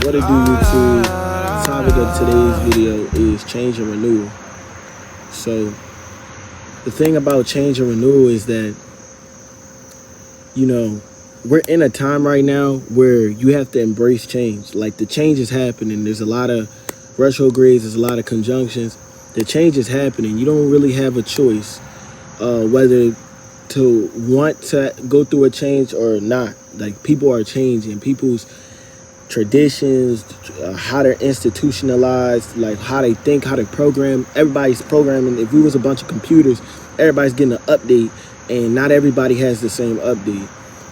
What it do, YouTube? The topic of today's video is change and renewal. So the thing about change and renewal is that, we're in a time right now where you have to embrace change. Like, the change is happening. There's a lot of retrogrades, there's a lot of conjunctions. The change is happening. You don't really have a choice whether to want to go through a change or not. Like, people are changing. People's traditions, how they're institutionalized, like how they think, how they program. Everybody's programming. If we was a bunch of computers, everybody's getting an update, and not everybody has the same update.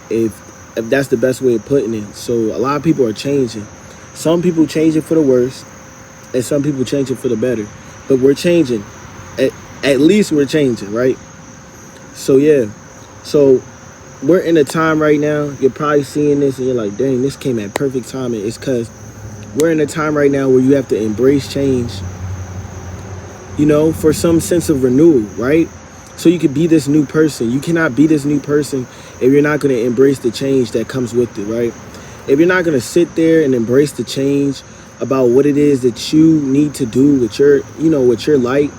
If that's the best way of putting it. So a lot of people are changing. Some people change it for the worse, and some people change it for the better. But we're changing. At least we're changing, right? So yeah. So we're in a time right now, you're probably seeing this and you're like, dang, this came at perfect timing. It's because we're in a time right now where you have to embrace change, for some sense of renewal, right? So you could be this new person. You cannot be this new person if you're not going to embrace the change that comes with it, right? If you're not going to sit there and embrace the change about what it is that you need to do with your life,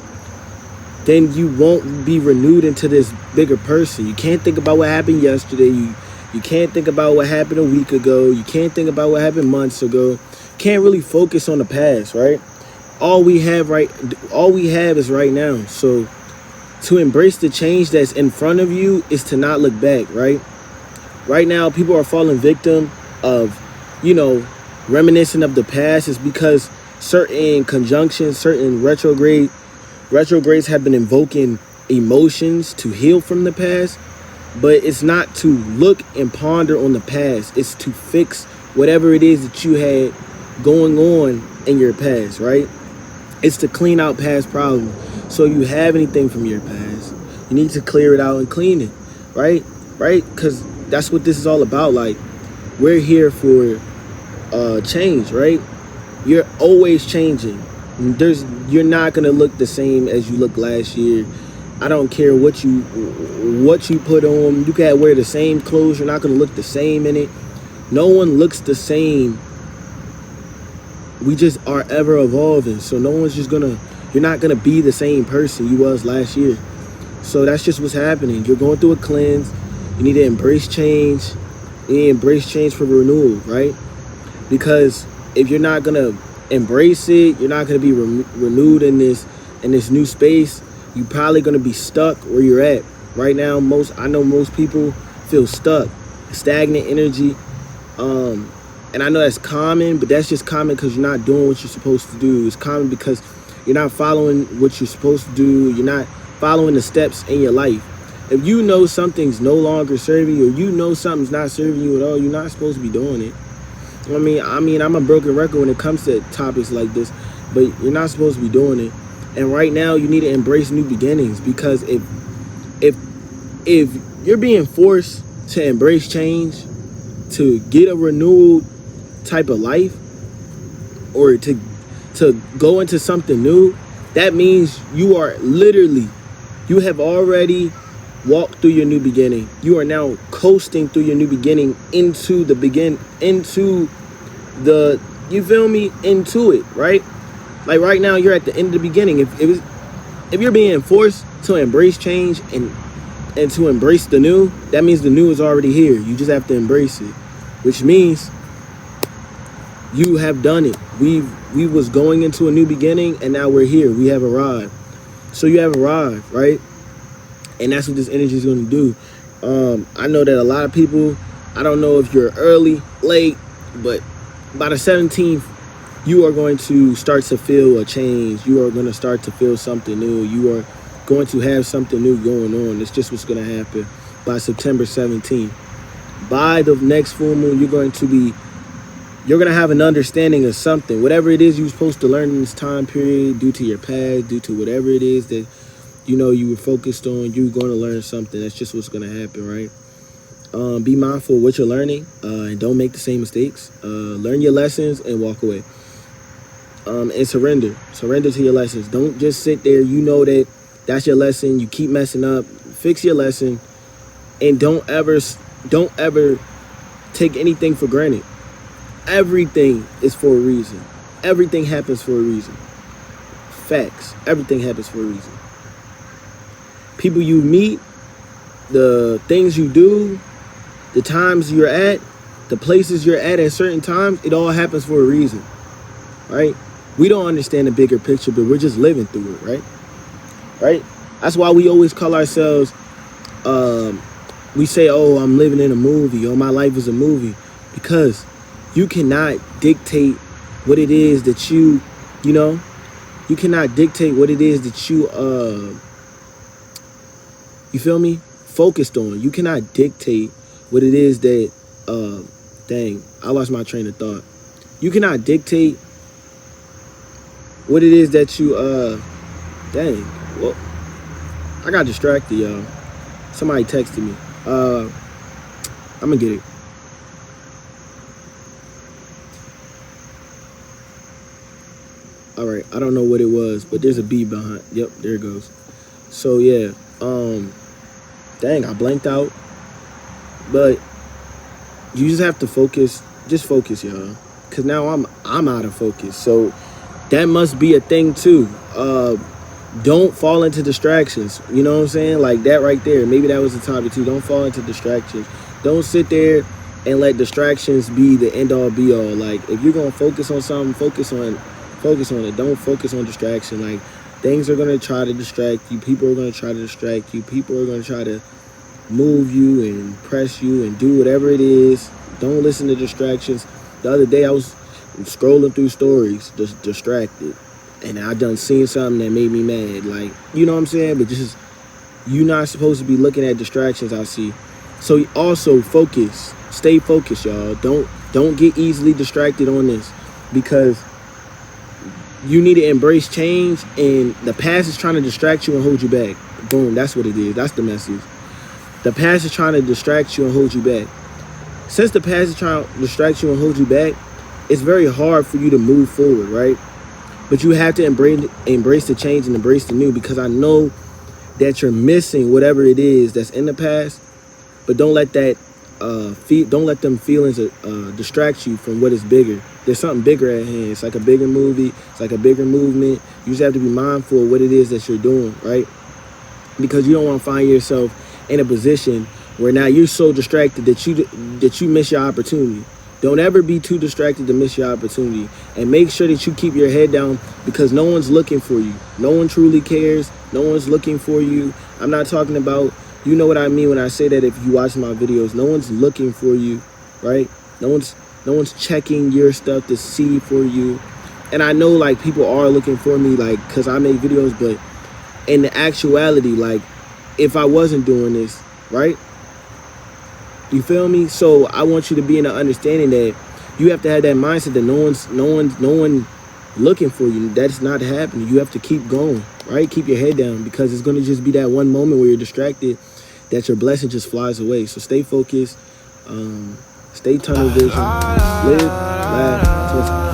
then you won't be renewed into this bigger person. You can't think about what happened yesterday. You can't think about what happened a week ago. You can't think about what happened months ago. You can't really focus on the past, right? All we have is right now. So to embrace the change that's in front of you is to not look back, right? Right now, people are falling victim of, reminiscing of the past. Is because certain conjunctions, certain retrogrades have been invoking emotions to heal from the past, but it's not to look and ponder on the past. It's to fix whatever it is that you had going on in your past, right? It's to clean out past problems. So you have anything from your past, you need to clear it out and clean it, right? Because that's what this is all about. Like, we're here for change, right? You're always changing. You're not gonna look the same as you looked last year. I don't care what you put on. You can wear the same clothes. You're not gonna look the same in it. No one looks the same. We just are ever evolving. So you're not gonna be the same person you was last year. So that's just what's happening. You're going through a cleanse. You need to embrace change. You need to embrace change for renewal, right? Because if you're not gonna embrace it, you're not going to be renewed in this new space. You're probably going to be stuck where you're at right now. I know most people feel stuck, stagnant energy, and I know that's common, but that's just common because you're not doing what you're supposed to do. It's common because you're not following what you're supposed to do. You're not following the steps in your life. If you know something's no longer serving you, or something's not serving you at all, you're not supposed to be doing it. I mean, I'm a broken record when it comes to topics like this, but you're not supposed to be doing it. And right now, you need to embrace new beginnings, because if you're being forced to embrace change, to get a renewal type of life, or to go into something new, that means you have already walk through your new beginning. You are now coasting through your new beginning into it, right? Like, right now you're at the end of the beginning. If you're being forced to embrace change and to embrace the new, that means the new is already here. You just have to embrace it, which means you have done it. We was going into a new beginning, and now we're here. We have arrived. So you have arrived, right? And that's what this energy is going to do. I know that a lot of people, I don't know if you're early, late, but by the 17th, you are going to start to feel a change. You are going to start to feel something new. You are going to have something new going on. It's just what's going to happen by September 17th. By the next full moon, you're going to have an understanding of something. Whatever it is you're supposed to learn in this time period, due to your past, due to whatever it is that you were focused on, you're going to learn something. That's just what's going to happen, right? Be mindful of what you're learning, and don't make the same mistakes. Learn your lessons and walk away. And surrender to your lessons. Don't just sit there. You know that that's your lesson. You keep messing up. Fix your lesson, and don't ever take anything for granted. Everything is for a reason. Everything happens for a reason. Facts. Everything happens for a reason. People you meet, the things you do, the times you're at, the places you're at certain times, it all happens for a reason, right? We don't understand the bigger picture, but we're just living through it, right? Right? That's why we always call ourselves, we say, oh, I'm living in a movie, or my life is a movie, because you cannot dictate what it is that you cannot dictate what it is that you feel me? Focused on. You cannot dictate what it is that, dang, I lost my train of thought. You cannot dictate what it is that you, dang, well, I got distracted, y'all. Somebody texted me. I'm gonna get it. All right, I don't know what it was, but there's a B behind. Yep, there it goes. So yeah, dang, I blanked out. But you just have to focus. Just focus, y'all. Cause now I'm out of focus. So that must be a thing too. Don't fall into distractions. You know what I'm saying? Like that right there. Maybe that was the topic too. Don't fall into distractions. Don't sit there and let distractions be the end all be all. Like if you're gonna focus on something, focus on it. Don't focus on distraction. Like things are gonna try to distract you. People are gonna try to distract you. People are gonna try to move you and press you and do whatever it is. Don't listen to distractions. The other day I was scrolling through stories, just distracted, and I done seen something that made me mad. Like, you know what I'm saying? But just, you're not supposed to be looking at distractions, I see. So also focus. Stay focused, y'all. Don't get easily distracted on this, because you need to embrace change, and the past is trying to distract you and hold you back. Boom, that's what it is. That's the message. The past is trying to distract you and hold you back. Since the past is trying to distract you and hold you back, it's very hard for you to move forward, right? But you have to embrace the change and embrace the new, because I know that you're missing whatever it is that's in the past. But don't let that don't let them feelings distract you from what is bigger. There's something bigger at hand. It's like a bigger movie. It's like a bigger movement. You just have to be mindful of what it is that you're doing, right? Because you don't want to find yourself in a position where now you're so distracted that you miss your opportunity. Don't ever be too distracted to miss your opportunity. And make sure that you keep your head down, because no one's looking for you. No one truly cares. No one's looking for you. I'm not talking about, you know what I mean when I say that if you watch my videos. No one's looking for you, right? No one's checking your stuff to see for you. And I know like people are looking for me, like, because I make videos, but in the actuality, like, if I wasn't doing this, right? You feel me? So I want you to be in the understanding that you have to have that mindset that no one looking for you. That's not happening. You have to keep going, right? Keep your head down, because it's going to just be that one moment where you're distracted that your blessing just flies away. So stay focused, stay tunnel vision, live, laugh,